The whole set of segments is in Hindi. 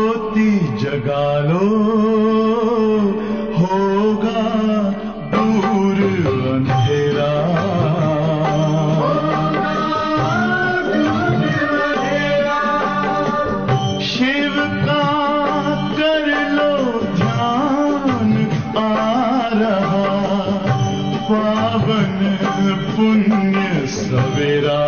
ज्योति जगा लो, होगा दूर अंधेरा। शिव का कर लो ध्यान, आ रहा पावन पुण्य सवेरा।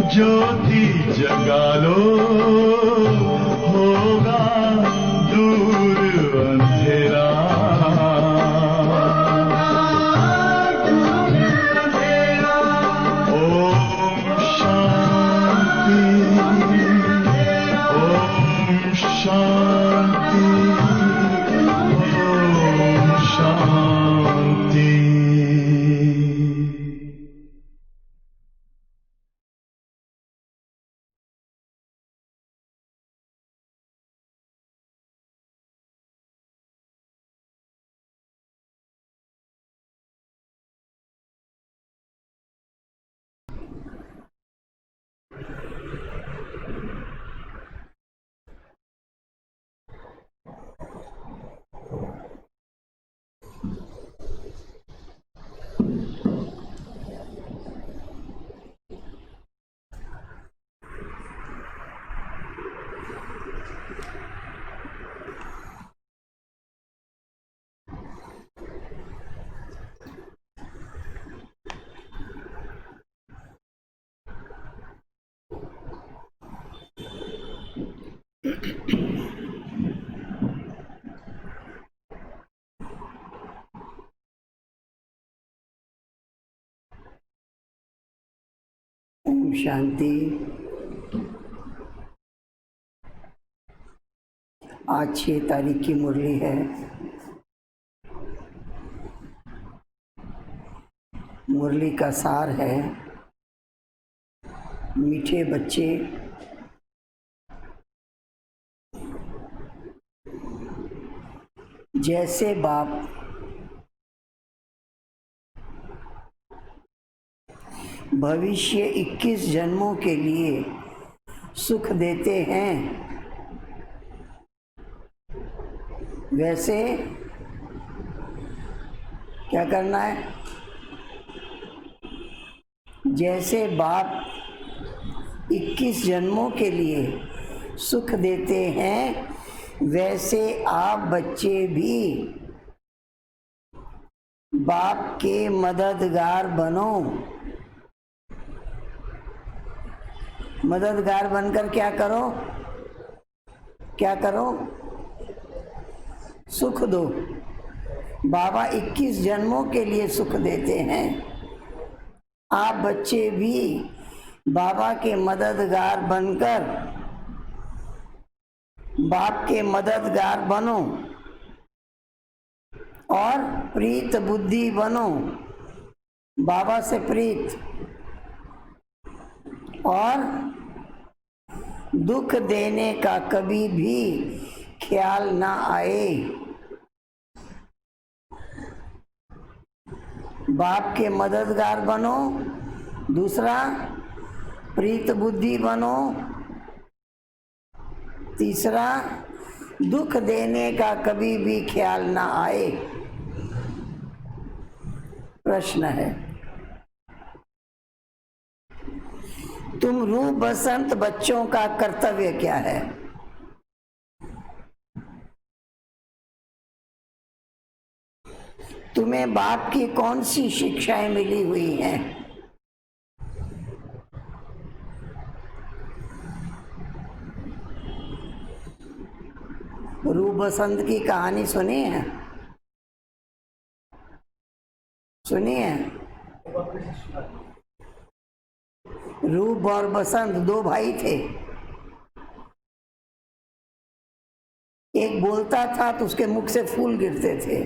ज्योति जगा लो, होगा दूर अंधेरा। ओम शांति, ओम शांति, ओम शांति। ओम शांति। आज 6 तारीख की मुरली है। मुरली का सार है, मीठे बच्चे जैसे बाप भविष्य 21 जन्मों के लिए सुख देते हैं, वैसे क्या करना है? जैसे बाप 21 जन्मों के लिए सुख देते हैं, वैसे आप बच्चे भी बाप के मददगार बनो। मददगार बनकर क्या करो? क्या करो? सुख दो। बाबा 21 जन्मों के लिए सुख देते हैं। आप बच्चे भी बाबा के मददगार बनकर बाप के मददगार बनो और प्रीत बुद्धि बनो, बाबा से प्रीत, और दुख देने का कभी भी ख्याल ना आए। बाप के मददगार बनो, दूसरा प्रीत बुद्धि बनो, तीसरा दुख देने का कभी भी ख्याल ना आए। प्रश्न है, तुम रूप बसंत बच्चों का कर्तव्य क्या है? तुम्हें बाप की कौन सी शिक्षाएं मिली हुई हैं? रूप बसंत की कहानी सुनी है? सुनी है? रूप और बसंत दो भाई थे। एक बोलता था तो उसके मुख से फूल गिरते थे,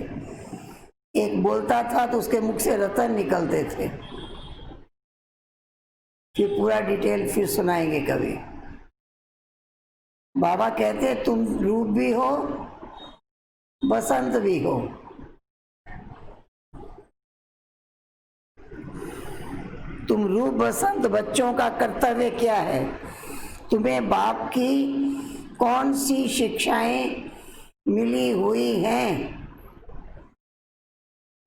एक बोलता था तो उसके मुख से रतन निकलते थे। कि पूरा डिटेल फिर सुनाएंगे कभी। बाबा कहते तुम रूप भी हो, बसंत भी हो। तुम रूप बसंत बच्चों का कर्तव्य क्या है? तुम्हें बाप की कौन सी शिक्षाएं मिली हुई हैं?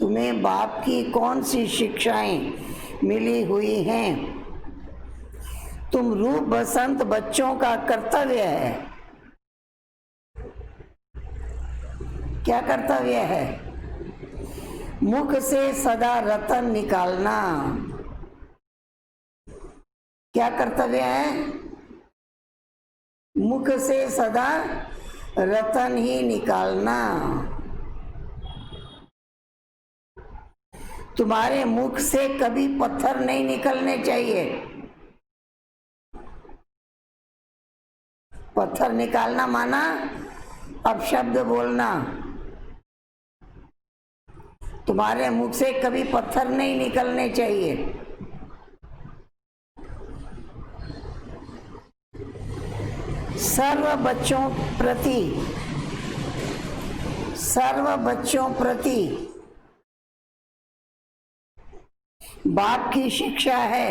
तुम्हें बाप की कौन सी शिक्षाएं मिली हुई हैं? तुम रूप बसंत बच्चों का कर्तव्य है। क्या कर्तव्य है? मुख से सदा रतन निकालना। क्या कर्तव्य है? मुख से सदा रतन ही निकालना। तुम्हारे मुख से कभी पत्थर नहीं निकलने चाहिए। पत्थर निकालना माना अपशब्द बोलना। तुम्हारे मुख से कभी पत्थर नहीं निकलने चाहिए। सर्व बच्चों प्रति बाप की शिक्षा है।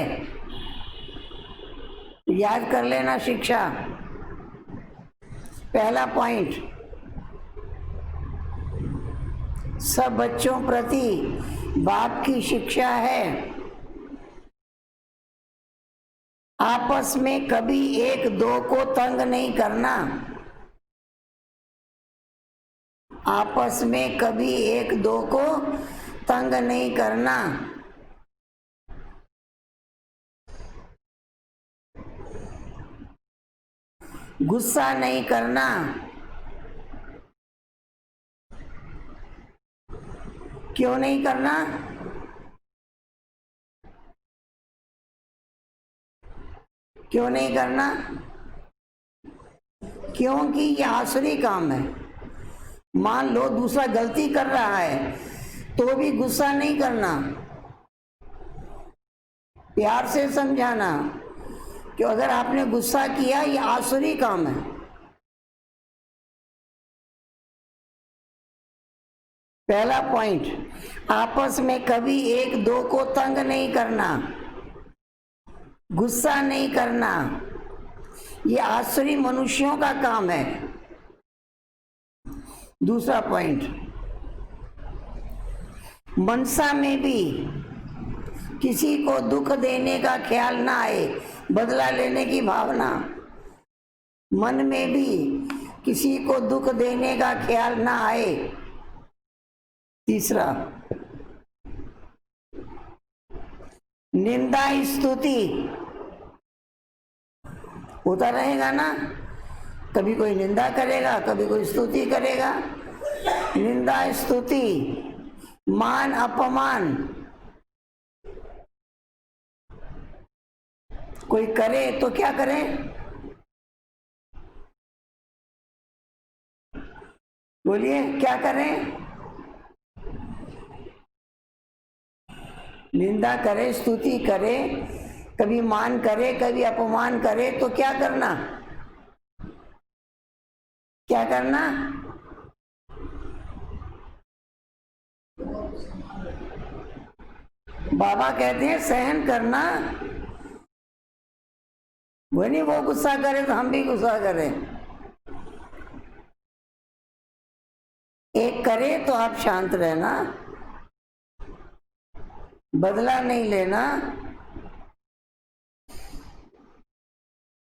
याद कर लेना शिक्षा। पहला पॉइंट, सब बच्चों प्रति बाप की शिक्षा है। आपस में कभी एक दो को तंग नहीं करना। आपस में कभी एक दो को तंग नहीं करना। गुस्सा नहीं करना। क्यों नहीं करना? क्यों नहीं करना? क्योंकि ये आसुरी काम है। मान लो दूसरा गलती कर रहा है तो भी गुस्सा नहीं करना, प्यार से समझाना कि अगर आपने गुस्सा किया ये आसुरी काम है। पहला पॉइंट, आपस में कभी एक दो को तंग नहीं करना, गुस्सा नहीं करना। ये आसुरी मनुष्यों का काम है। दूसरा पॉइंट, मनसा में भी किसी को दुख देने का ख्याल ना आए, बदला लेने की भावना। मन में भी किसी को दुख देने का ख्याल ना आए। तीसरा, निंदा स्तुति होता रहेगा ना, कभी कोई निंदा करेगा, कभी कोई स्तुति करेगा। निंदा स्तुति, मान अपमान, कोई करे तो क्या करे? बोलिए क्या करें? निंदा करे, स्तुति करे, कभी मान करे, कभी अपमान करे, तो क्या करना? क्या करना? बाबा कहते हैं सहन करना। वो नहीं वो गुस्सा करे तो हम भी गुस्सा करें। एक करे तो आप शांत रहना, बदला नहीं लेना।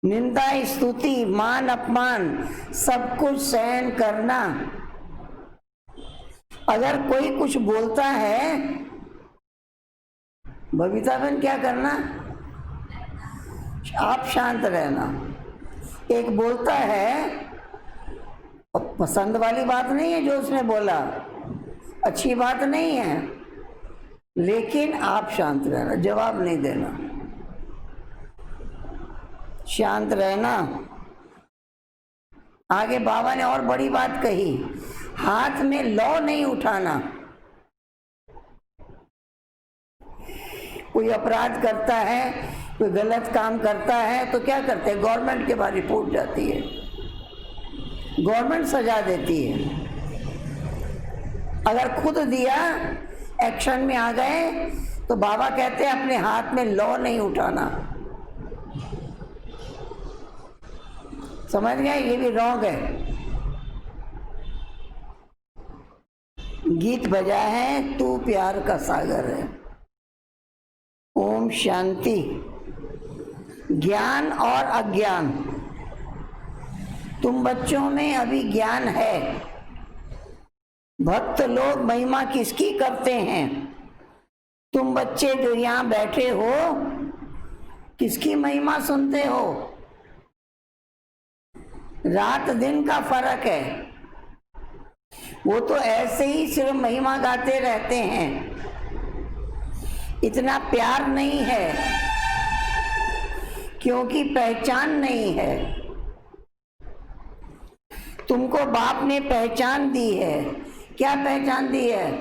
निंदा स्तुति मान अपमान सब कुछ सहन करना। अगर कोई कुछ बोलता है, बबीता बहन क्या करना? आप शांत रहना। एक बोलता है, पसंद वाली बात नहीं है जो उसने बोला, अच्छी बात नहीं है, लेकिन आप शांत रहना, जवाब नहीं देना, शांत रहना। आगे बाबा ने और बड़ी बात कही, हाथ में लौ नहीं उठाना। कोई अपराध करता है, कोई गलत काम करता है तो क्या करते हैं? गवर्नमेंट के पास रिपोर्ट जाती है, गवर्नमेंट सजा देती है। अगर खुद दिया, एक्शन में आ गए, तो बाबा कहते हैं अपने हाथ में लौ नहीं उठाना। समझ गए? ये भी रॉन्ग है। गीत बजा है, तू प्यार का सागर है। ओम शांति। ज्ञान और अज्ञान, तुम बच्चों में अभी ज्ञान है। भक्त लोग महिमा किसकी करते हैं? तुम बच्चे जो यहाँ बैठे हो, किसकी महिमा सुनते हो? रात दिन का फर्क है। वो तो ऐसे ही सिर्फ महिमा गाते रहते हैं, इतना प्यार नहीं है, क्योंकि पहचान नहीं है। तुमको बाप ने पहचान दी है। क्या पहचान दी है?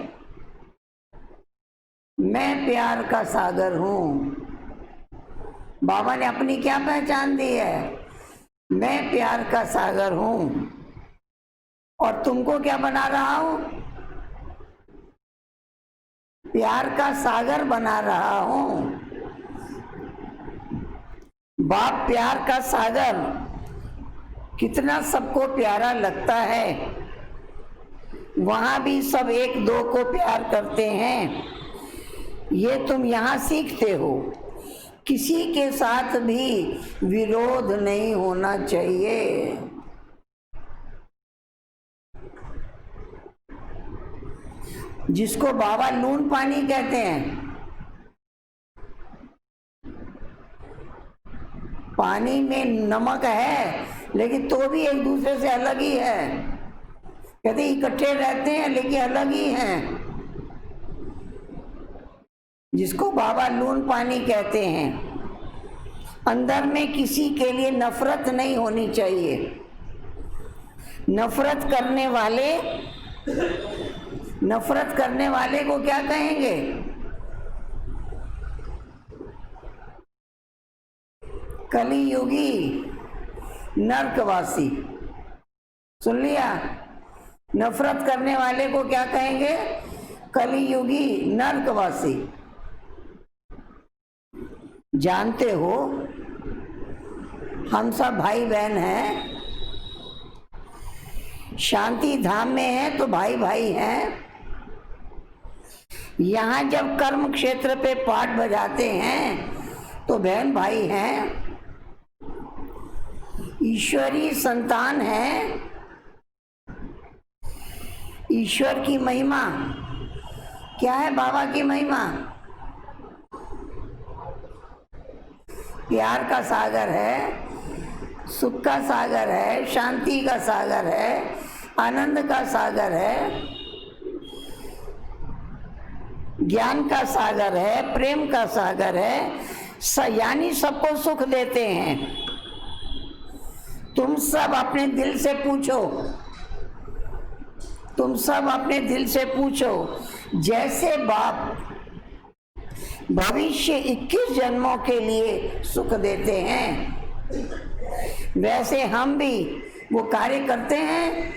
मैं प्यार का सागर हूं। बाबा ने अपनी क्या पहचान दी है? मैं प्यार का सागर हूं। और तुमको क्या बना रहा हूं? प्यार का सागर बना रहा हूं। बाप प्यार का सागर कितना सबको प्यारा लगता है। वहां भी सब एक दो को प्यार करते हैं। ये तुम यहाँ सीखते हो। किसी के साथ भी विरोध नहीं होना चाहिए। जिसको बाबा लून पानी कहते हैं, पानी में नमक है लेकिन तो भी एक दूसरे से अलग ही है। कहते इकट्ठे रहते हैं लेकिन अलग ही हैं। जिसको बाबा लून पानी कहते हैं। अंदर में किसी के लिए नफरत नहीं होनी चाहिए। नफरत करने वाले को क्या कहेंगे? कलियुगी नरकवासी। सुन लिया? नफरत करने वाले को क्या कहेंगे? कलियुगी नरकवासी। जानते हो हम सब भाई बहन हैं। शांति धाम में है तो भाई भाई हैं। यहाँ जब कर्म क्षेत्र पे पाठ बजाते हैं तो बहन भाई हैं। ईश्वरी संतान है। ईश्वर की महिमा क्या है? बाबा की महिमा प्यार का सागर है, सुख का सागर है, शांति का सागर है, आनंद का सागर है, ज्ञान का सागर है, प्रेम का सागर है, यानी सबको सुख देते हैं। तुम सब अपने दिल से पूछो, तुम सब अपने दिल से पूछो, जैसे बाप भविष्य 21 जन्मों के लिए सुख देते हैं, वैसे हम भी वो कार्य करते हैं।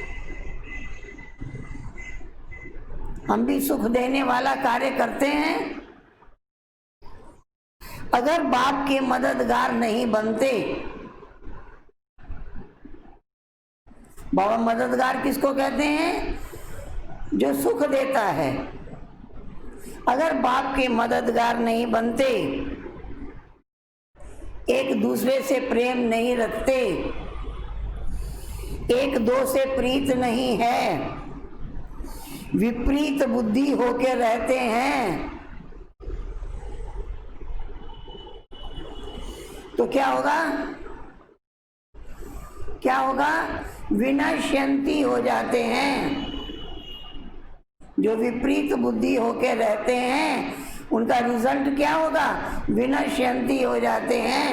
हम भी सुख देने वाला कार्य करते हैं। अगर बाप के मददगार नहीं बनते, बाबा मददगार किसको कहते हैं? जो सुख देता है। अगर बाप के मददगार नहीं बनते, एक दूसरे से प्रेम नहीं रखते, एक दो से प्रीत नहीं है, विपरीत बुद्धि होके रहते हैं, तो क्या होगा? क्या होगा? विनश्यंती हो जाते हैं। जो विपरीत बुद्धि होके रहते हैं, उनका रिजल्ट क्या होगा? विनश्यंती हो जाते हैं।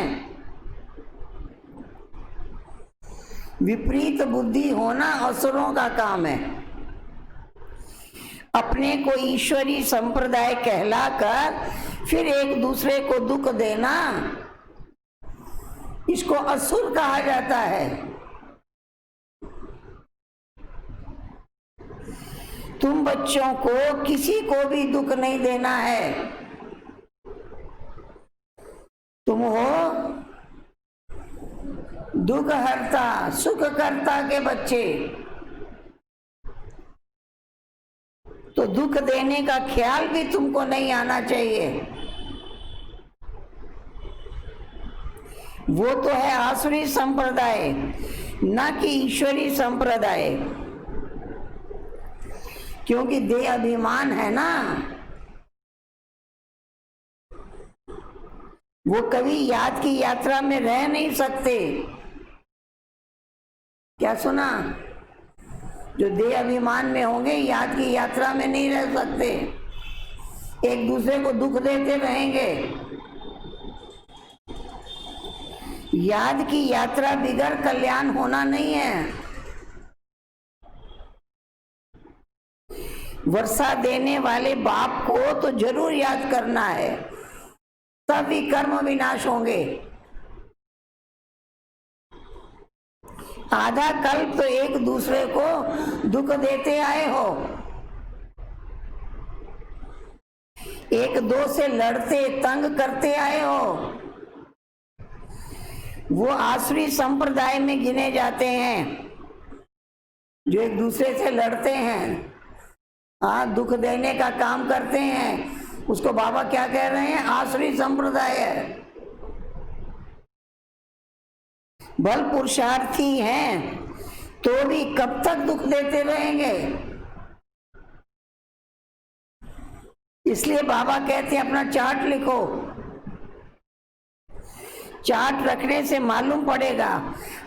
विपरीत बुद्धि होना असुरों का काम है। अपने को ईश्वरी संप्रदाय कहलाकर फिर एक दूसरे को दुख देना, इसको असुर कहा जाता है। तुम बच्चों को किसी को भी दुख नहीं देना है। तुम हो दुख हरता सुख करता के बच्चे, तो दुख देने का ख्याल भी तुमको नहीं आना चाहिए। वो तो है आसुरी संप्रदाय, न कि ईश्वरी संप्रदाय, क्योंकि देह अभिमान है ना। वो कभी याद की यात्रा में रह नहीं सकते। क्या सुना? जो देह अभिमान में होंगे याद की यात्रा में नहीं रह सकते, एक दूसरे को दुख देते रहेंगे। याद की यात्रा बिगड़ कल्याण होना नहीं है। वर्षा देने वाले बाप को तो जरूर याद करना है, तभी कर्म विनाश होंगे। आधा कल्प तो एक दूसरे को दुख देते आए हो, एक दो से लड़ते तंग करते आए हो। वो आसुरी संप्रदाय में गिने जाते हैं जो एक दूसरे से लड़ते हैं, हाँ, दुख देने का काम करते हैं। उसको बाबा क्या कह रहे हैं? आसुरी संप्रदाय है। बल पुरुषार्थी हैं तो भी कब तक दुख देते रहेंगे? इसलिए बाबा कहते हैं अपना चार्ट लिखो। चार्ट रखने से मालूम पड़ेगा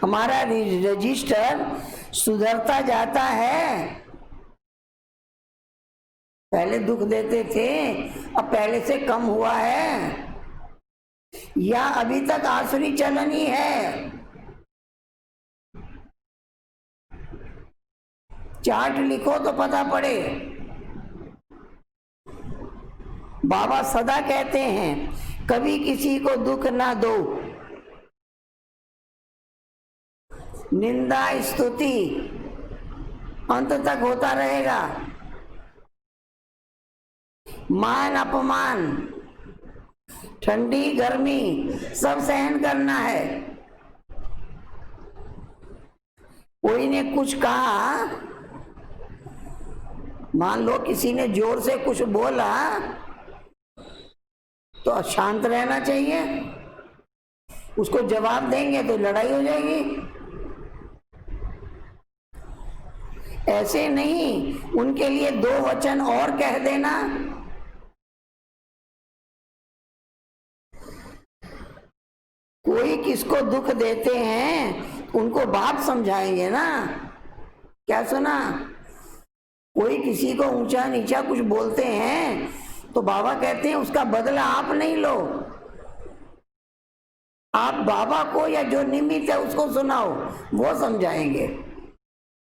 हमारा रजिस्टर सुधरता जाता है। पहले दुख देते थे, अब पहले से कम हुआ है, या अभी तक आसुरी चलन ही है। चार्ट लिखो तो पता पड़े। बाबा सदा कहते हैं कभी किसी को दुख ना दो। निंदा स्तुति अंत तक होता रहेगा। मान अपमान ठंडी गर्मी सब सहन करना है। कोई ने कुछ कहा, मान लो किसी ने जोर से कुछ बोला, तो शांत रहना चाहिए। उसको जवाब देंगे तो लड़ाई हो जाएगी। ऐसे नहीं, उनके लिए दो वचन और कह देना। कोई किसको दुख देते हैं उनको बाप समझाएंगे ना। क्या सुना? कोई किसी को ऊंचा नीचा कुछ बोलते हैं तो बाबा कहते हैं उसका बदला आप नहीं लो, आप बाबा को या जो निमित्त है उसको सुनाओ, वो समझाएंगे,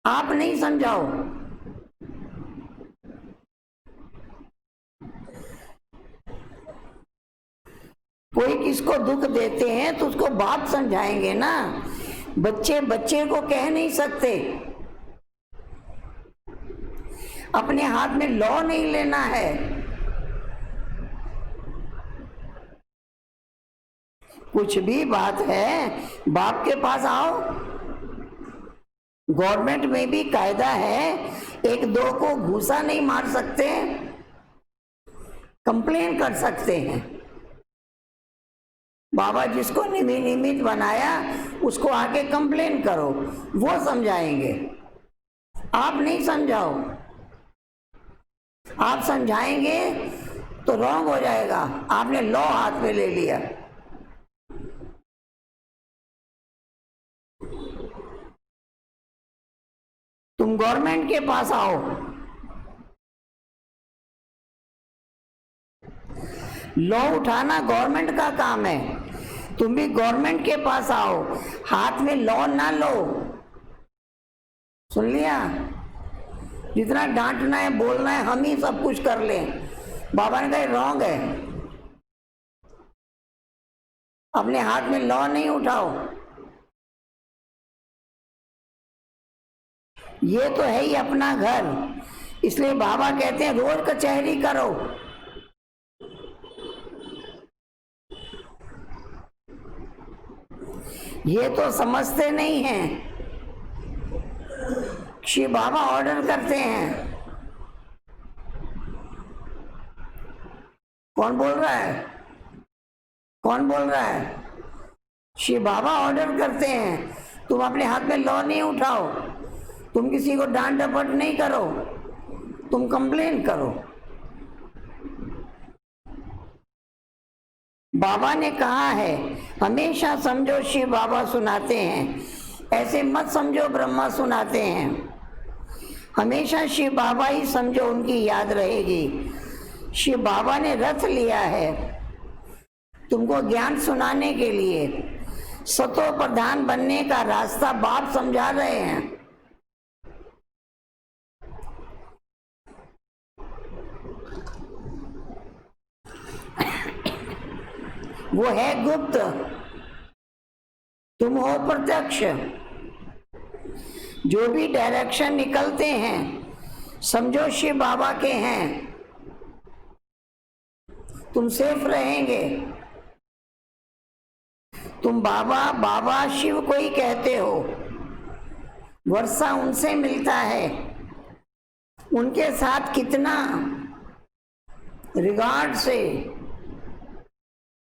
आप नहीं समझाओ। कोई किसको दुख देते हैं तो उसको बाप समझाएंगे ना। बच्चे बच्चे को कह नहीं सकते। अपने हाथ में लॉ नहीं लेना है। कुछ भी बात है बाप के पास आओ। गवर्नमेंट में भी कायदा है, एक दो को घूसा नहीं मार सकते, कंप्लेन कर सकते हैं। बाबा जिसको निमित्त बनाया उसको आके कंप्लेन करो, वो समझाएंगे, आप नहीं समझाओ। आप समझाएंगे तो रॉन्ग हो जाएगा, आपने लॉ हाथ में ले लिया। तुम गवर्नमेंट के पास आओ, लॉ उठाना गवर्नमेंट का काम है। तुम भी गवर्नमेंट के पास आओ, हाथ में लॉ ना लो। सुन लिया? जितना डांटना है बोलना है हम ही सब कुछ कर लें। बाबा ने कहा रॉन्ग है, अपने हाथ में लॉ नहीं उठाओ। ये तो है ही अपना घर, इसलिए बाबा कहते हैं रोज कचहरी करो। ये तो समझते नहीं हैं। श्री बाबा ऑर्डर करते हैं। कौन बोल रहा है? कौन बोल रहा है? श्री बाबा ऑर्डर करते हैं, तुम अपने हाथ में लॉ नहीं उठाओ, तुम किसी को डांट डपट नहीं करो, तुम कंप्लेन करो। बाबा ने कहा है हमेशा समझो शिव बाबा सुनाते हैं, ऐसे मत समझो ब्रह्मा सुनाते हैं। हमेशा शिव बाबा ही समझो, उनकी याद रहेगी। शिव बाबा ने रथ लिया है तुमको ज्ञान सुनाने के लिए। सतो प्रधान बनने का रास्ता बाप समझा रहे हैं। वो है गुप्त, तुम हो प्रत्यक्ष। जो भी डायरेक्शन निकलते हैं समझो शिव बाबा के हैं, तुम सेफ रहेंगे। तुम बाबा बाबा शिव को ही कहते हो, वर्षा उनसे मिलता है, उनके साथ कितना रिगार्ड से,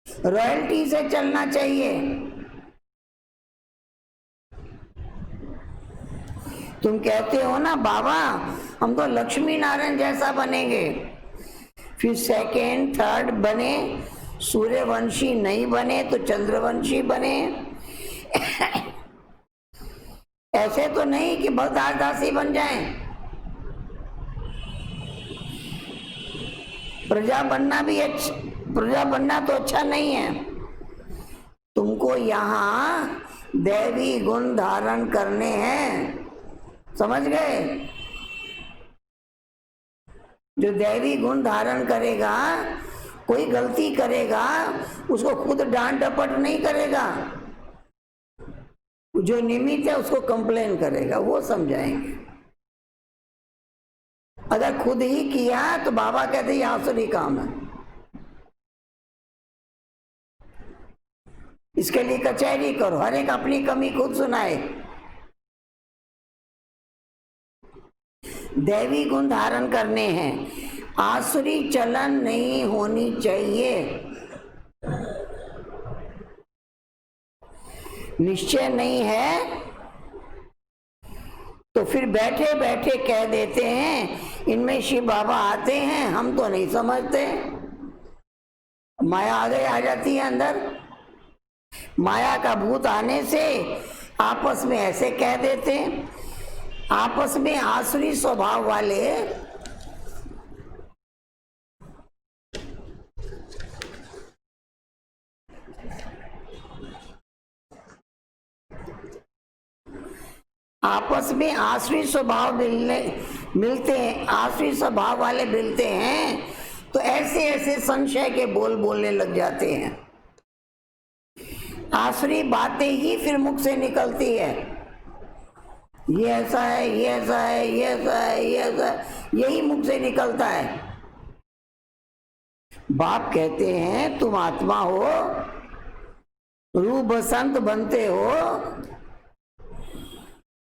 रॉयल्टी से चलना चाहिए। तुम कहते हो ना बाबा हम तो लक्ष्मी नारायण जैसा बनेंगे, फिर सेकेंड थर्ड बने, सूर्यवंशी नहीं बने तो चंद्रवंशी बने। ऐसे तो नहीं कि बहुत दासी बन जाएं। प्रजा बनना तो अच्छा नहीं है। तुमको यहाँ दैवी गुण धारण करने हैं, समझ गए? जो दैवी गुण धारण करेगा, कोई गलती करेगा उसको खुद डांट डपट नहीं करेगा, जो निमित्त है उसको कंप्लेन करेगा, वो समझाएंगे। अगर खुद ही किया तो बाबा कहते ये आसुरी काम है, इसके लिए कचहरी करो, हर एक अपनी कमी खुद सुनाए। दैवी गुण धारण करने हैं, आसुरी चलन नहीं होनी चाहिए। निश्चय नहीं है तो फिर बैठे बैठे कह देते हैं इनमें शिव बाबा आते हैं, हम तो नहीं समझते। माया आ जाती है अंदर, माया का भूत आने से आपस में ऐसे कह देते, आपस में आसुरी स्वभाव वाले आपस में आसुरी स्वभाव मिलते हैं, आसुरी स्वभाव वाले मिलते हैं तो ऐसे ऐसे संशय के बोल बोलने लग जाते हैं। आसुरी बातें ही फिर मुख से निकलती है, ये ऐसा है, ये ऐसा है, ये ऐसा है, ये ऐसा है, यही मुख से निकलता है। बाप कहते हैं तुम आत्मा हो, रूप बसंत बनते हो,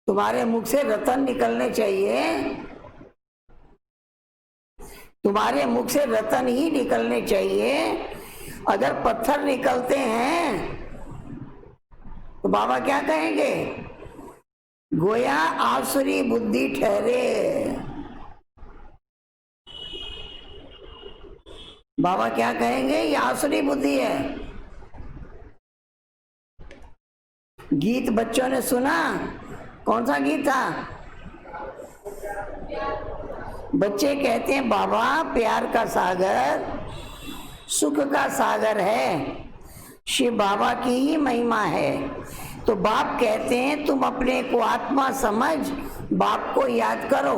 तुम्हारे मुख से रतन निकलने चाहिए, तुम्हारे मुख से रतन ही निकलने चाहिए। अगर पत्थर निकलते हैं तो बाबा क्या कहेंगे? गोया आसुरी बुद्धि ठहरे। बाबा क्या कहेंगे? ये आसुरी बुद्धि है। गीत बच्चों ने सुना, कौन सा गीत था? बच्चे कहते हैं बाबा प्यार का सागर सुख का सागर है, शिव बाबा की ही महिमा है। तो बाप कहते हैं तुम अपने को आत्मा समझ बाप को याद करो।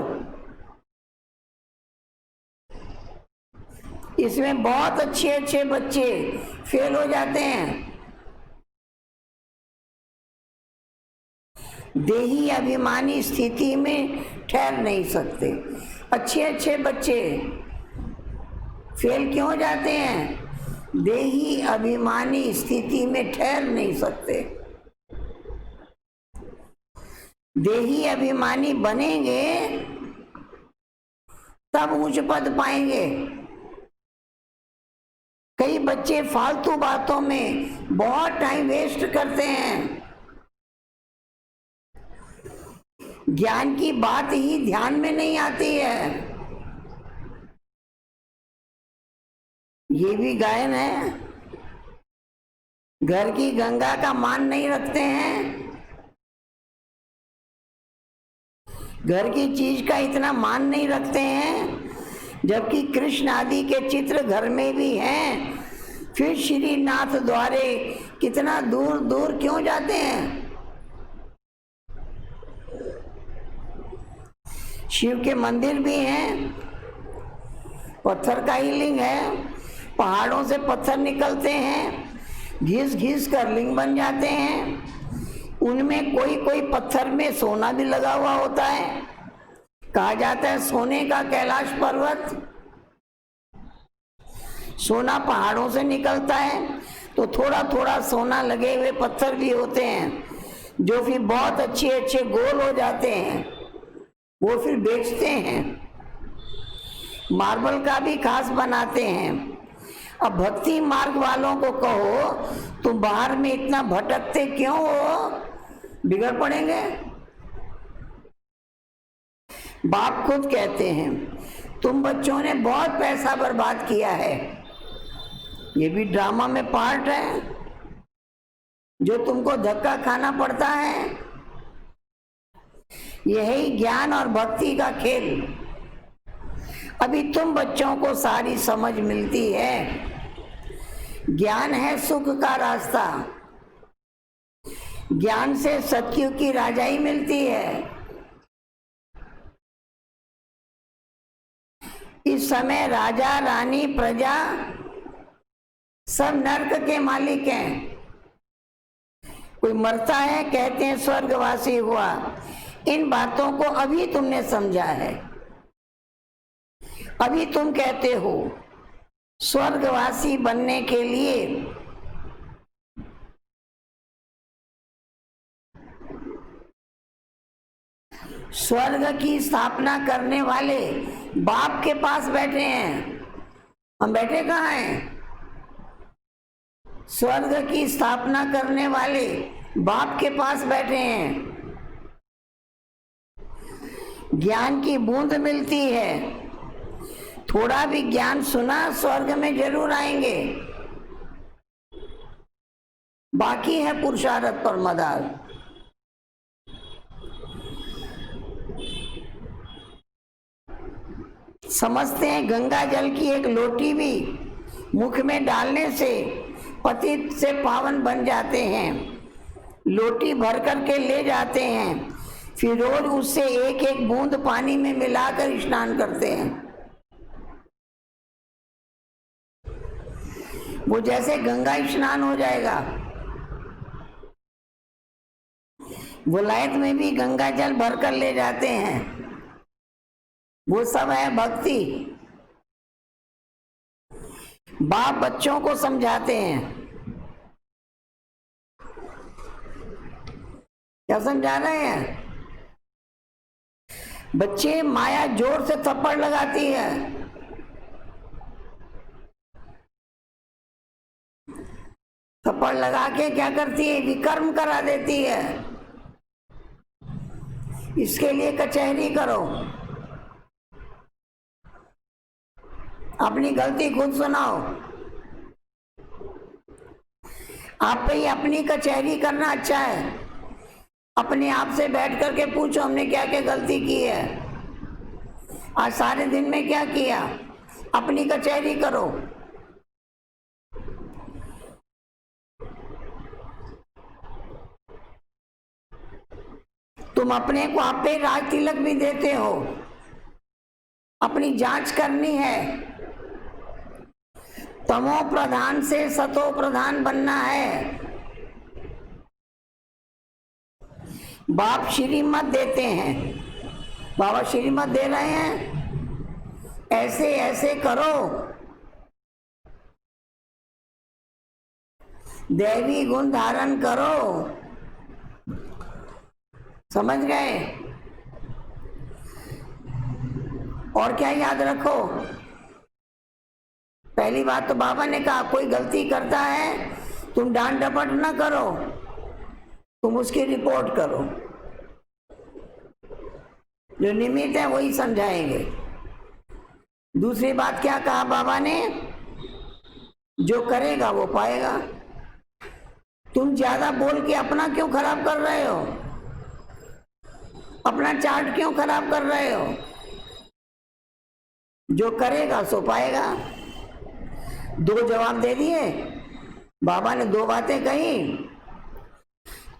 इसमें बहुत अच्छे अच्छे बच्चे फेल हो जाते हैं। देही अभिमानी स्थिति में ठहर नहीं सकते। अच्छे अच्छे बच्चे फेल क्यों हो जाते हैं? देही अभिमानी स्थिति में ठहर नहीं सकते। देही अभिमानी बनेंगे तब उच्च पद पाएंगे। कई बच्चे फालतू बातों में बहुत टाइम वेस्ट करते हैं, ज्ञान की बात ही ध्यान में नहीं आती है। ये भी गायन है। घर की गंगा का मान नहीं रखते हैं, घर की चीज का इतना मान नहीं रखते हैं, जबकि कृष्ण आदि के चित्र घर में भी हैं। फिर श्रीनाथ द्वारे कितना दूर दूर क्यों जाते हैं? शिव के मंदिर भी हैं, पत्थर का ही लिंग है। पहाड़ों से पत्थर निकलते हैं, घिस घिस कर लिंग बन जाते हैं। उनमें कोई कोई पत्थर में सोना भी लगा हुआ होता है। कहा जाता है सोने का कैलाश पर्वत। सोना पहाड़ों से निकलता है तो थोड़ा थोड़ा सोना लगे हुए पत्थर भी होते हैं, जो फिर बहुत अच्छे अच्छे गोल हो जाते हैं, वो फिर बेचते हैं। मार्बल का भी खास बनाते हैं। अब भक्ति मार्ग वालों को कहो तुम बाहर में इतना भटकते क्यों हो, बिगड़ पड़ेंगे। बाप खुद कहते हैं तुम बच्चों ने बहुत पैसा बर्बाद किया है। ये भी ड्रामा में पार्ट है जो तुमको धक्का खाना पड़ता है। यही ज्ञान और भक्ति का खेल। अभी तुम बच्चों को सारी समझ मिलती है। ज्ञान है सुख का रास्ता। ज्ञान से सतयुग की राजाई मिलती है। इस समय राजा रानी प्रजा सब नरक के मालिक हैं। कोई मरता है कहते हैं स्वर्गवासी हुआ। इन बातों को अभी तुमने समझा है। अभी तुम कहते हो स्वर्गवासी बनने के लिए स्वर्ग की स्थापना करने वाले बाप के पास बैठे हैं। हम बैठे कहाँ हैं? स्वर्ग की स्थापना करने वाले बाप के पास बैठे हैं। ज्ञान की बूंद मिलती है। थोड़ा भी ज्ञान सुना स्वर्ग में जरूर आएंगे। बाकी है पुरुषार्थ पर मदार। समझते हैं गंगा जल की एक लोटी भी मुख में डालने से पतित से पावन बन जाते हैं। लोटी भर करके ले जाते हैं, फिर रोज उससे एक एक बूंद पानी में मिलाकर स्नान करते हैं। वो जैसे गंगा स्नान हो जाएगा। विलायत में भी गंगा जल भरकर ले जाते हैं। वो सब है भक्ति। बाप बच्चों को समझाते हैं। क्या समझा रहे हैं? बच्चे माया जोर से थप्पड़ लगाती है, थप्पड़ लगा के क्या करती है? विकर्म करा देती है। इसके लिए कचहरी करो, अपनी गलती खुद सुनाओ। आप पे ही अपनी कचहरी करना अच्छा है। अपने आप से बैठ करके पूछो हमने क्या क्या गलती की है, आज सारे दिन में क्या किया। अपनी कचहरी करो। तुम अपने को आप पे राज तिलक भी देते हो। अपनी जांच करनी है। तमो प्रधान से सतो प्रधान बनना है। बाप श्रीमत देते हैं, बाबा श्रीमत दे रहे हैं, ऐसे ऐसे करो, दैवी गुण धारण करो। समझ गए? और क्या याद रखो? पहली बात तो बाबा ने कहा कोई गलती करता है तुम डांट डपट ना करो, तुम उसकी रिपोर्ट करो। जो निमित्त है वही समझाएंगे। दूसरी बात क्या कहा बाबा ने? जो करेगा वो पाएगा। तुम ज्यादा बोल के अपना क्यों खराब कर रहे हो? अपना चार्ट क्यों खराब कर रहे हो? जो करेगा सो पाएगा। दो जवाब दे दिए बाबा ने, दो बातें कही।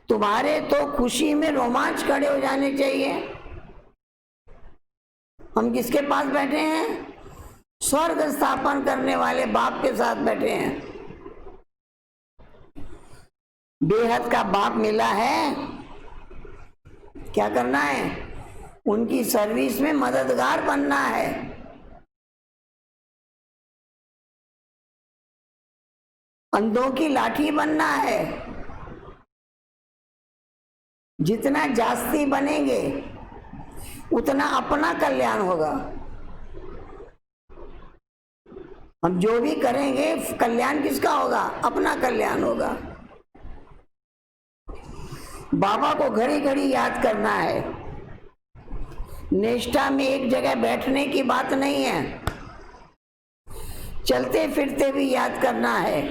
तुम्हारे तो खुशी में रोमांच खड़े हो जाने चाहिए। हम किसके पास बैठे हैं? स्वर्ग स्थापन करने वाले बाप के साथ बैठे हैं। बेहद का बाप मिला है। क्या करना है? उनकी सर्विस में मददगार बनना है। अंधों की लाठी बनना है। जितना जास्ती बनेंगे उतना अपना कल्याण होगा। हम जो भी करेंगे कल्याण किसका होगा? अपना कल्याण होगा। बाबा को घड़ी घड़ी याद करना है। निष्ठा में एक जगह बैठने की बात नहीं है, चलते फिरते भी याद करना है।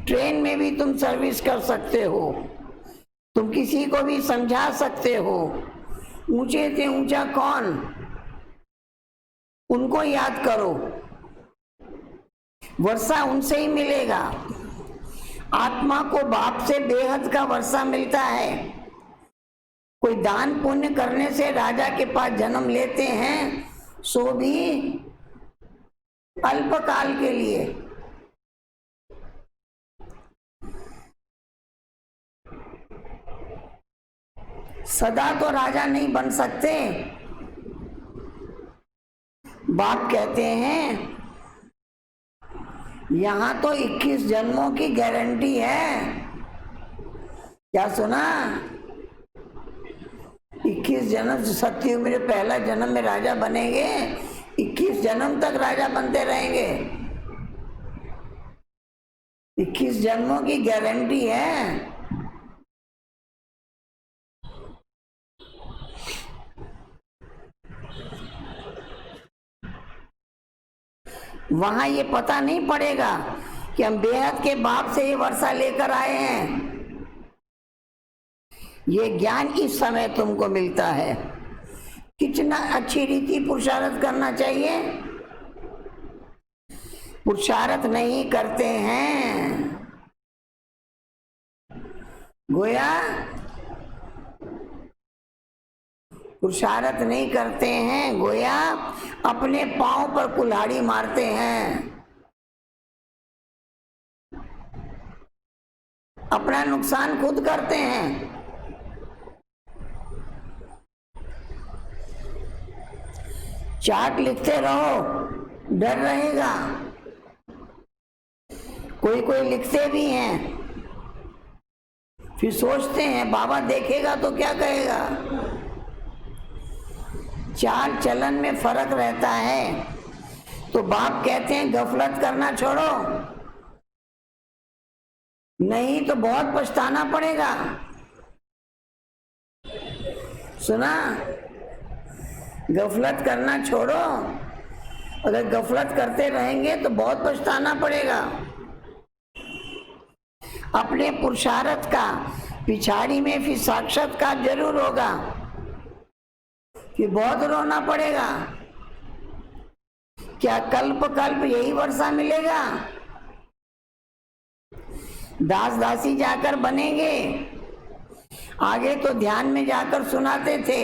ट्रेन में भी तुम सर्विस कर सकते हो, तुम किसी को भी समझा सकते हो। ऊंचे से ऊंचा कौन, उनको याद करो। वर्षा उनसे ही मिलेगा। आत्मा को बाप से बेहद का वर्षा मिलता है। कोई दान पुण्य करने से राजा के पास जन्म लेते हैं, सो भी अल्पकाल के लिए। सदा तो राजा नहीं बन सकते। बाप कहते हैं यहां तो 21 जन्मों की गारंटी है। क्या सुना? 21 जन्म, सतयुग में पहला जन्म में राजा बनेंगे, 21 जन्म तक राजा बनते रहेंगे। 21 जन्मों की गारंटी है। वहां ये पता नहीं पड़ेगा कि हम बेहद के बाप से ये वर्षा लेकर आए हैं। ये ज्ञान इस समय तुमको मिलता है। कितना अच्छी रीति पुरुषार्थ करना चाहिए, पुरुषार्थ नहीं करते हैं। गोया पुरुषार्थ नहीं करते हैं, गोया अपने पांव पर कुल्हाड़ी मारते हैं, अपना नुकसान खुद करते हैं। चार्ट लिखते रहो, डर रहेगा। कोई कोई लिखते भी हैं, फिर सोचते हैं बाबा देखेगा तो क्या कहेगा। चाल चलन में फर्क रहता है, तो बाप कहते हैं गफलत करना छोड़ो, नहीं तो बहुत पछताना पड़ेगा। सुना, गफलत करना छोड़ो, अगर गफलत करते रहेंगे तो बहुत पछताना पड़ेगा। अपने पुरुषार्थ का पिछाड़ी में फिर साक्षात्कार जरूर होगा, फिर बहुत रोना पड़ेगा। क्या कल्प कल्प यही वर्षा मिलेगा? दास दासी जाकर बनेंगे। आगे तो ध्यान में जाकर सुनाते थे,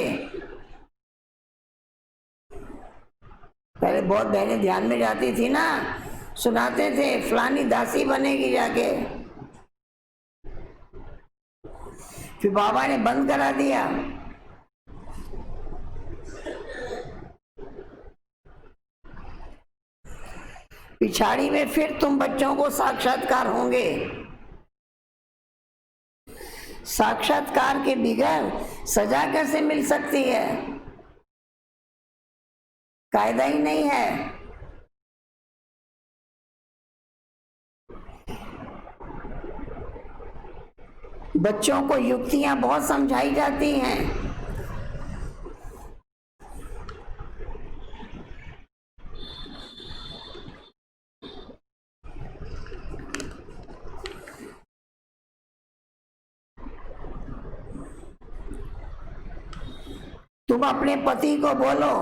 पहले बहुत बहनें ध्यान में जाती थी ना, सुनाते थे फलानी दासी बनेगी जाके। फिर बाबा ने बंद करा दिया। पिछाड़ी में फिर तुम बच्चों को साक्षात्कार होंगे। साक्षात्कार के बगैर सजा कैसे मिल सकती है? कायदा ही नहीं है। बच्चों को युक्तियां बहुत समझाई जाती हैं, तुम अपने पति को बोलो,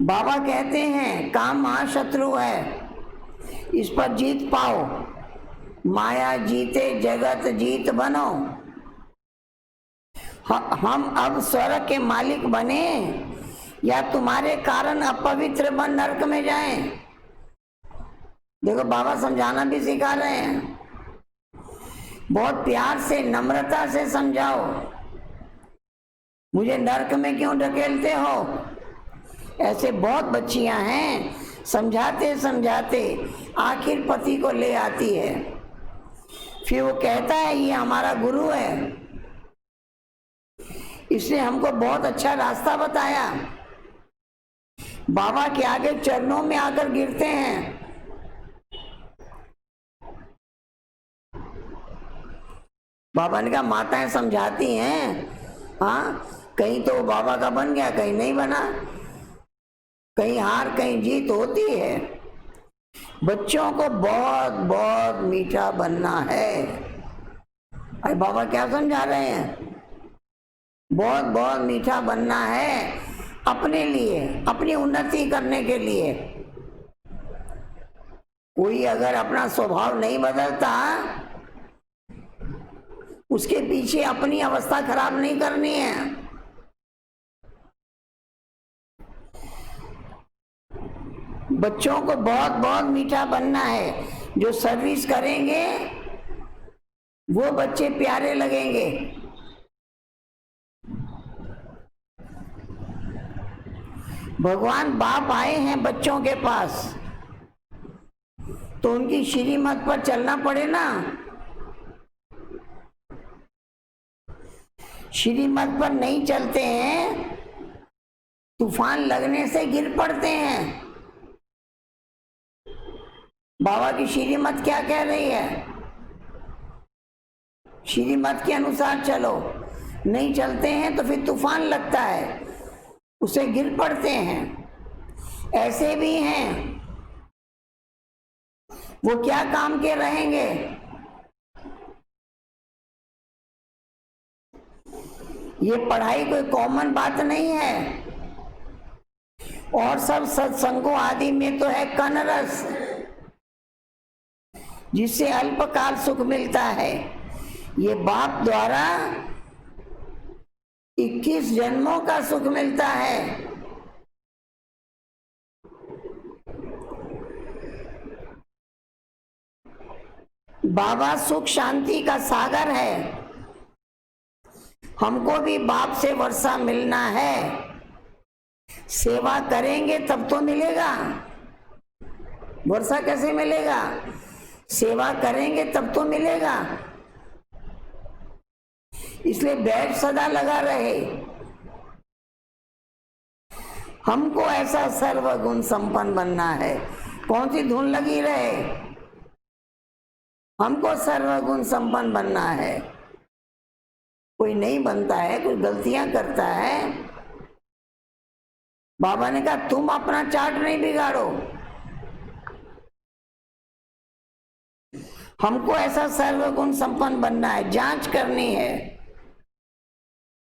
बाबा कहते हैं काम महाशत्रु है, इस पर जीत पाओ, माया जीते जगत जीत बनो। हम अब स्वर्ग के मालिक बने या तुम्हारे कारण अपवित्र बन नरक में जाएं? देखो बाबा समझाना भी सिखा रहे हैं। बहुत प्यार से नम्रता से समझाओ, मुझे नरक में क्यों ढकेलते हो? ऐसे बहुत बच्चियां हैं, समझाते समझाते आखिर पति को ले आती है। फिर वो कहता है ये हमारा गुरु है, इसने हमको बहुत अच्छा रास्ता बताया। बाबा के आगे चरणों में आकर गिरते हैं। बाबा ने कहा माताएं समझाती हैं, हाँ कहीं तो वो बाबा का बन गया, कहीं नहीं बना, कहीं हार कहीं जीत होती है। बच्चों को बहुत बहुत मीठा बनना है। अरे बाबा क्या समझा रहे हैं? बहुत बहुत मीठा बनना है अपने लिए, अपनी उन्नति करने के लिए। कोई अगर अपना स्वभाव नहीं बदलता, उसके पीछे अपनी अवस्था खराब नहीं करनी है। बच्चों को बहुत बहुत मीठा बनना है। जो सर्विस करेंगे वो बच्चे प्यारे लगेंगे। भगवान बाप आए हैं बच्चों के पास, तो उनकी श्रीमत पर चलना पड़े ना। श्रीमत पर नहीं चलते हैं, तूफान लगने से गिर पड़ते हैं। बाबा की श्रीमत क्या कह रही है? श्रीमत के अनुसार चलो। नहीं चलते हैं तो फिर तूफान लगता है, उसे गिर पड़ते हैं। ऐसे भी हैं वो क्या काम के रहेंगे? ये पढ़ाई कोई कॉमन बात नहीं है। और सब सत्संगों आदि में तो है कनरस, जिससे अल्पकाल सुख मिलता है। ये बाप द्वारा 21 जन्मों का सुख मिलता है। बाबा सुख शांति का सागर है। हमको भी बाप से वर्षा मिलना है। सेवा करेंगे तब तो मिलेगा। वर्षा कैसे मिलेगा? सेवा करेंगे तब तो मिलेगा। इसलिए बैठ सदा लगा रहे। हमको ऐसा सर्वगुण संपन्न बनना है। कौन सी धुन लगी रहे? हमको सर्वगुण संपन्न बनना है। कोई नहीं बनता है, कोई गलतियां करता है। बाबा ने कहा तुम अपना चार्ट नहीं बिगाड़ो। हमको ऐसा सर्वगुण संपन्न बनना है, जांच करनी है।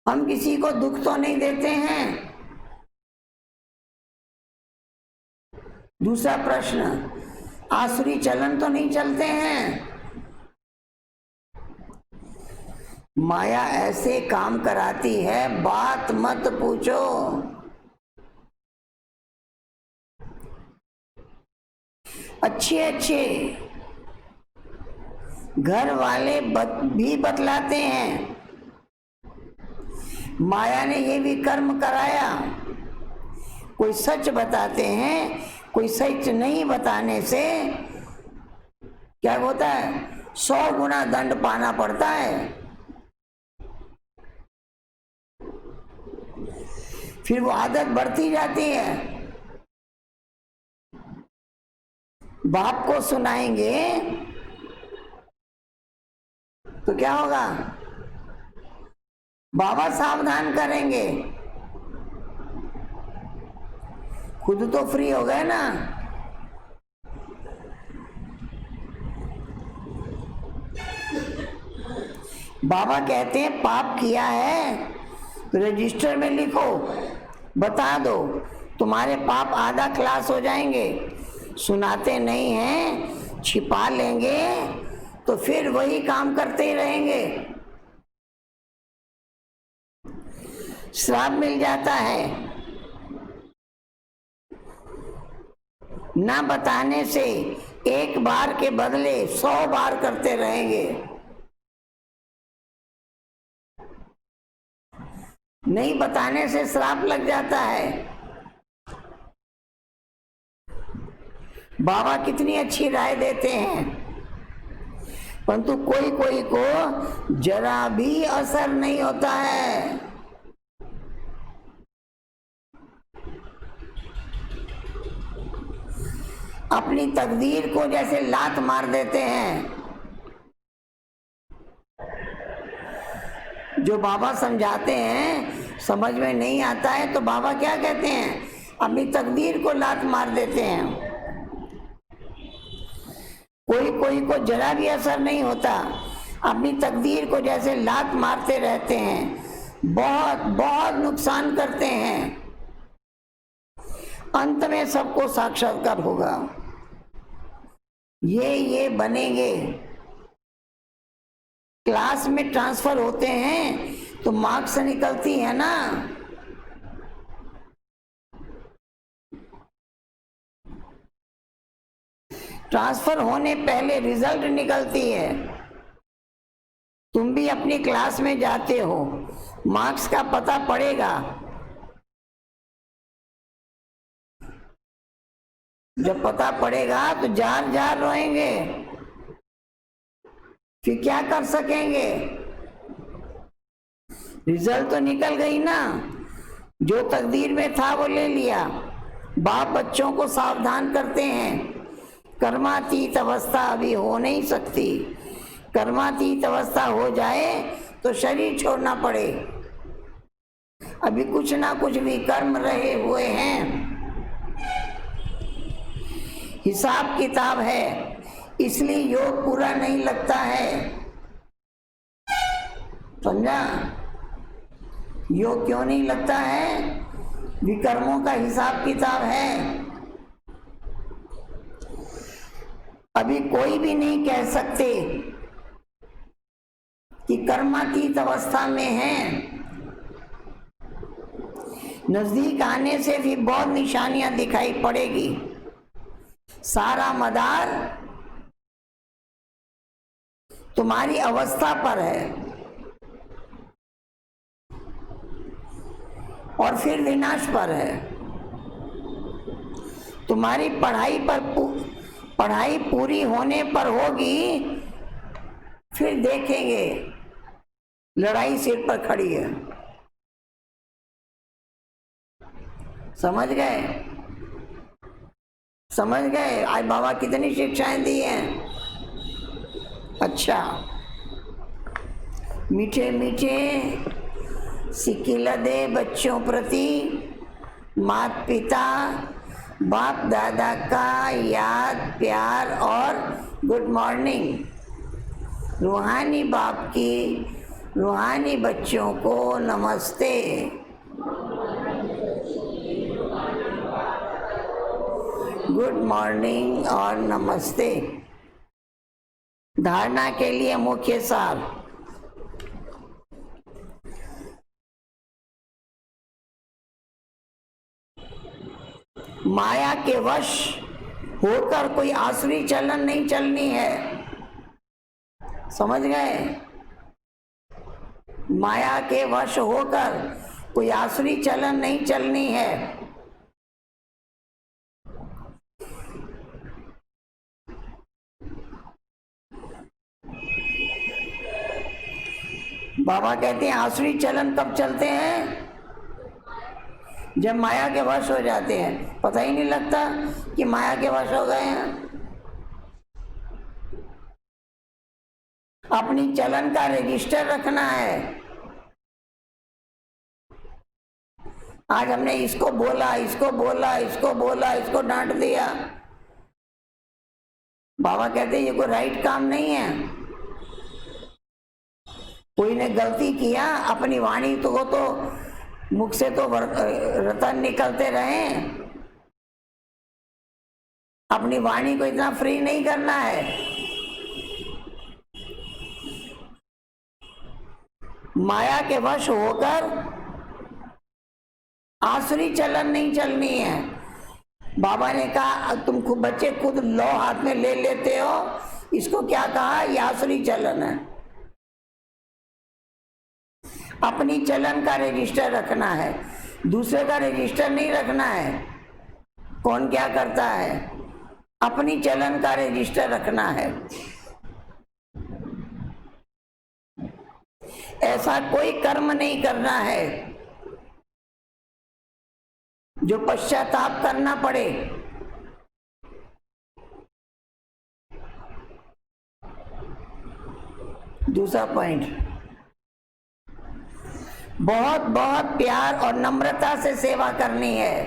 हम किसी को दुख तो नहीं देते हैं। दूसरा प्रश्न, आसुरी चलन तो नहीं चलते हैं। माया ऐसे काम कराती है, बात मत पूछो। अच्छे घर वाले भी बतलाते हैं, माया ने ये भी कर्म कराया। कोई सच बताते हैं, कोई सच नहीं बताने से क्या होता है? 100 गुना दंड पाना पड़ता है। फिर वो आदत बढ़ती जाती है। बाप को सुनाएंगे तो क्या होगा? बाबा सावधान करेंगे। खुद तो फ्री हो गए ना। बाबा कहते हैं पाप किया है तो रजिस्टर में लिखो, बता दो, तुम्हारे पाप आधा क्लास हो जाएंगे। सुनाते नहीं हैं, छिपा लेंगे तो फिर वही काम करते ही रहेंगे। श्राप मिल जाता है। ना बताने से एक बार के बदले 100 बार करते रहेंगे। नहीं बताने से श्राप लग जाता है। बाबा कितनी अच्छी राय देते हैं, परंतु कोई कोई को जरा भी असर नहीं होता है। अपनी तकदीर को जैसे लात मार देते हैं। जो बाबा समझाते हैं समझ में नहीं आता है तो बाबा क्या कहते हैं? अपनी तकदीर को लात मार देते हैं। कोई कोई को जरा भी असर नहीं होता, अपनी तकदीर को जैसे लात मारते रहते हैं। बहुत बहुत नुकसान करते हैं। अंत में सबको साक्षात्कार होगा। ये बनेंगे। क्लास में ट्रांसफर होते हैं तो मार्क्स निकलती है ना। ट्रांसफर होने पहले रिजल्ट निकलती है। तुम भी अपनी क्लास में जाते हो, मार्क्स का पता पड़ेगा। जब पता पड़ेगा तो जार जार रोएंगे। फिर क्या कर सकेंगे? रिजल्ट तो निकल गई ना। जो तकदीर में था वो ले लिया। बाप बच्चों को सावधान करते हैं, कर्मातीत अवस्था अभी हो नहीं सकती। कर्मातीत अवस्था हो जाए तो शरीर छोड़ना पड़े। अभी कुछ ना कुछ विकर्म रहे हुए हैं। हिसाब किताब है। इसलिए योग पूरा नहीं लगता है। समझा? योग क्यों नहीं लगता है? विकर्मों का हिसाब किताब है। अभी कोई भी नहीं कह सकते कि कर्मातीत अवस्था में है। नजदीक आने से भी बहुत निशानियां दिखाई पड़ेगी। सारा मदार तुम्हारी अवस्था पर है और फिर विनाश पर है। तुम्हारी पढ़ाई पूरी होने पर होगी, फिर देखेंगे लड़ाई सिर पर खड़ी है। समझ गए? समझ गए? आज बाबा कितनी शिक्षाएं दी हैं। अच्छा, मीठे मीठे सिकिला दे बच्चों प्रति माता पिता बाप दादा का याद प्यार और गुड मॉर्निंग। रूहानी बाप की रूहानी बच्चों को नमस्ते। गुड मॉर्निंग और नमस्ते। धारणा के लिए मुख्य सार। माया के वश होकर कोई आसुरी चलन नहीं चलनी है। समझ गए? माया के वश होकर कोई आसुरी चलन नहीं चलनी है। बाबा कहते हैं आसुरी चलन कब चलते हैं? जब माया के वश हो जाते हैं, पता ही नहीं लगता कि माया के वश हो गए हैं। अपनी चलन का रजिस्टर रखना है। आज हमने इसको बोला, इसको बोला, इसको बोला, इसको डांट दिया। बाबा कहते हैं ये कोई राइट काम नहीं है। कोई ने गलती किया, अपनी वाणी तो मुख से तो रतन निकलते रहे। अपनी वाणी को इतना फ्री नहीं करना है। माया के वश होकर आसुरी चलन नहीं चलनी है। बाबा ने कहा तुम खुद बच्चे खुद लो हाथ में ले लेते हो, इसको क्या कहा? ये आसुरी चलन है। अपनी चलन का रजिस्टर रखना है, दूसरे का रजिस्टर नहीं रखना है। कौन क्या करता है? अपनी चलन का रजिस्टर रखना है। ऐसा कोई कर्म नहीं करना है जो पश्चाताप करना पड़े। दूसरा पॉइंट, बहुत बहुत प्यार और नम्रता से सेवा करनी है।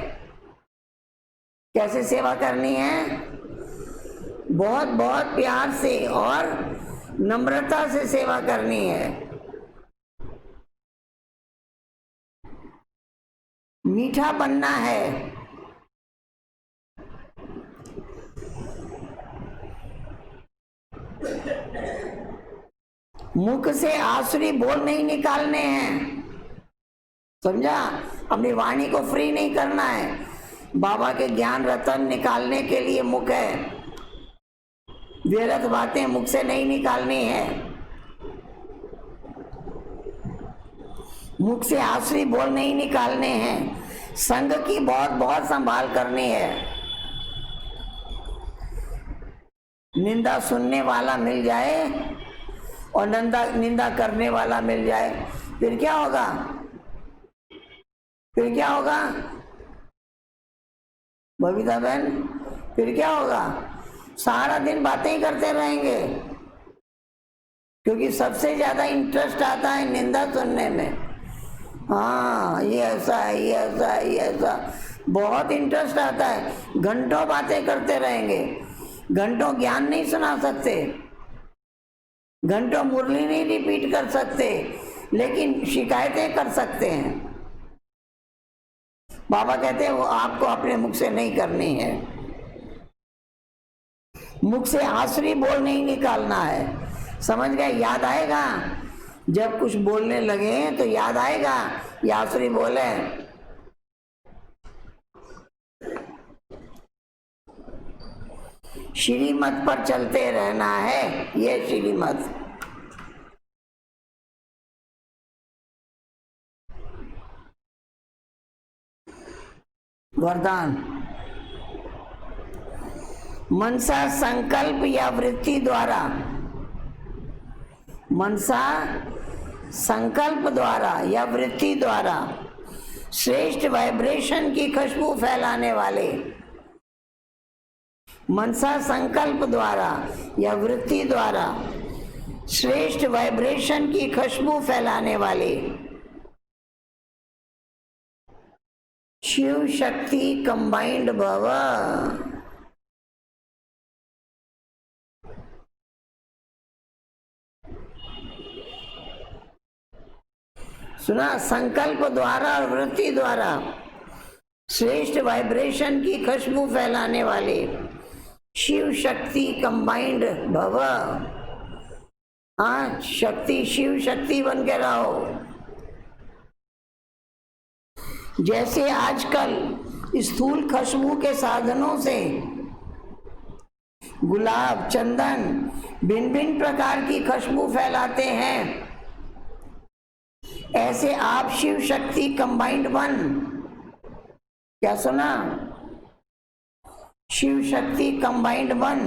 कैसे सेवा करनी है? बहुत बहुत प्यार से और नम्रता से सेवा करनी है। मीठा बनना है। मुख से आसुरी बोल नहीं निकालने हैं। समझा? अपनी वाणी को फ्री नहीं करना है। बाबा के ज्ञान रतन निकालने के लिए मुख है। व्यर्थ बातें मुख से नहीं निकालनी है। मुख से आसुरी बोल नहीं निकालने हैं। संग की बहुत बहुत संभाल करनी है। निंदा सुनने वाला मिल जाए और निंदा करने वाला मिल जाए, फिर क्या होगा? फिर क्या होगा बबीता बहन? फिर क्या होगा? सारा दिन बातें ही करते रहेंगे, क्योंकि सबसे ज्यादा इंटरेस्ट आता है निंदा सुनने में। हाँ, ये ऐसा है, ये ऐसा है, ये ऐसा, बहुत इंटरेस्ट आता है। घंटों बातें करते रहेंगे। घंटों ज्ञान नहीं सुना सकते, घंटों मुरली नहीं रिपीट कर सकते, लेकिन शिकायतें कर सकते हैं। बाबा कहते हैं वो आपको अपने मुख से नहीं करनी है, मुख से आसरी बोल नहीं निकालना है। समझ गए? याद आएगा जब कुछ बोलने लगे तो याद आएगा ये आसरी बोले। श्रीमत पर चलते रहना है, ये श्रीमत। वरदान। मनसा संकल्प या वृत्ति द्वारा, मनसा संकल्प द्वारा या वृत्ति द्वारा श्रेष्ठ वाइब्रेशन की खुशबू फैलाने वाले, मनसा संकल्प द्वारा या वृत्ति द्वारा श्रेष्ठ वाइब्रेशन की खुशबू फैलाने वाले शिव शक्ति कंबाइंड भव। सुना? संकल्प द्वारा और वृत्ति द्वारा श्रेष्ठ वाइब्रेशन की खुशबू फैलाने वाले शिव शक्ति कंबाइंड भव। हाँ, शक्ति शिव शक्ति बन के रहो। जैसे आजकल स्थूल खुशबू के साधनों से गुलाब, चंदन, भिन्न भिन्न प्रकार की खुशबू फैलाते हैं, ऐसे आप शिव शक्ति कंबाइंड वन। क्या सुना? Shiv Shakti combined one.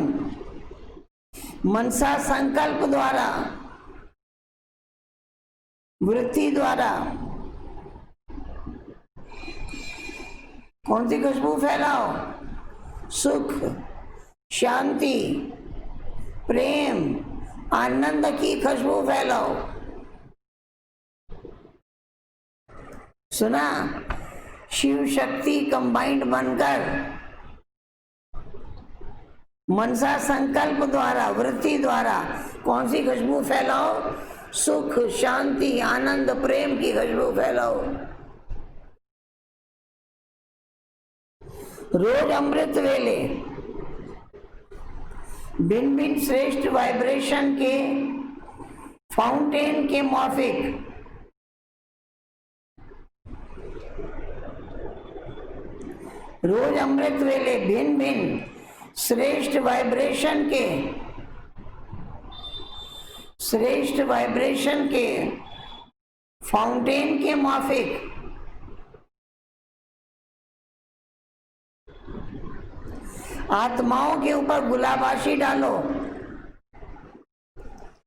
मनसा संकल्प द्वारा, वृत्ति द्वारा कौन सी खुशबू फैलाओ? सुख, शांति, प्रेम, आनंद की खुशबू फैलाओ। सुना? शिव शक्ति कंबाइंड बनकर मनसा संकल्प द्वारा, वृत्ति द्वारा कौन सी खुशबू फैलाओ? सुख, शांति, आनंद, प्रेम की खुशबू फैलाओ। रोज अमृत वेले भिन्न भिन्न श्रेष्ठ वाइब्रेशन के फाउंटेन के माफिक रोज अमृत वेले भिन्न भिन्न श्रेष्ठ वाइब्रेशन के फाउंटेन के माफिक आत्माओं के ऊपर गुलाबाशी डालो।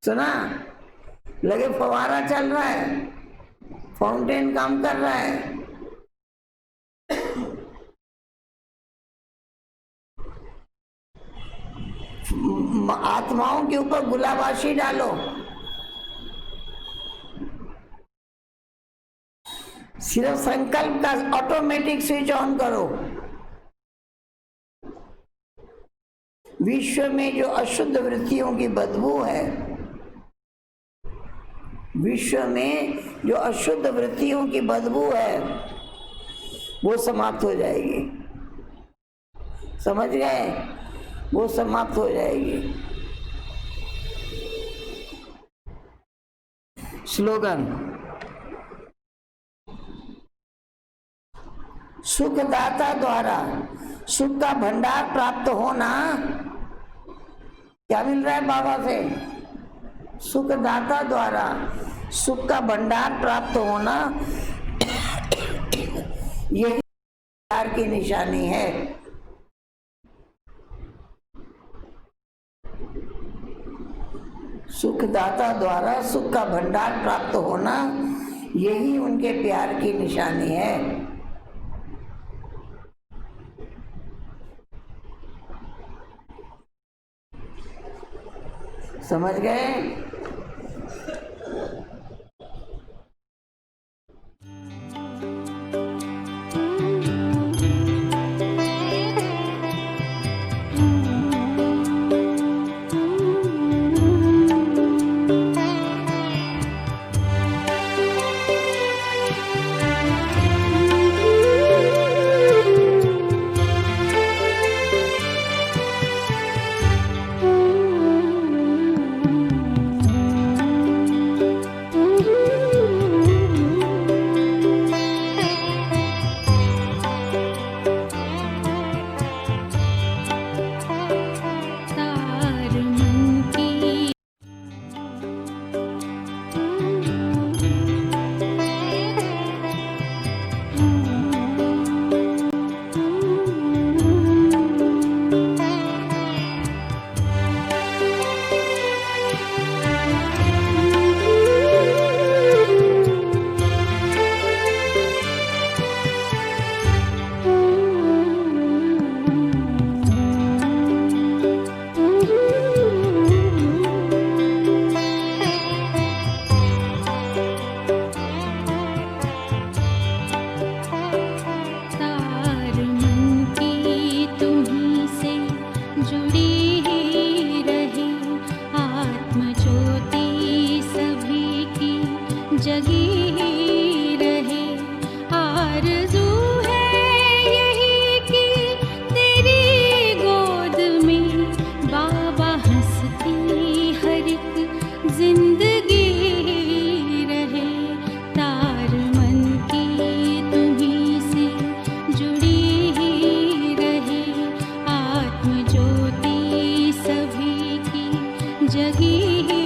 सुना? लगे फवारा चल रहा है, फाउंटेन काम कर रहा है। आत्माओं के ऊपर गुलाबाशी डालो। सिर्फ संकल्प का ऑटोमेटिक स्विच ऑन करो। विश्व में जो अशुद्ध वृत्तियों की बदबू है, विश्व में जो अशुद्ध वृत्तियों की बदबू है वो समाप्त हो जाएगी। समझ गए? वो समाप्त हो जाएगी। स्लोगन। सुखदाता द्वारा सुख का भंडार प्राप्त होना। क्या मिल रहा है बाबा से? सुखदाता द्वारा सुख का भंडार प्राप्त होना, यही प्यार की निशानी है। सुखदाता द्वारा सुख का भंडार प्राप्त होना, यही उनके प्यार की निशानी है। समझ गए? जगी ही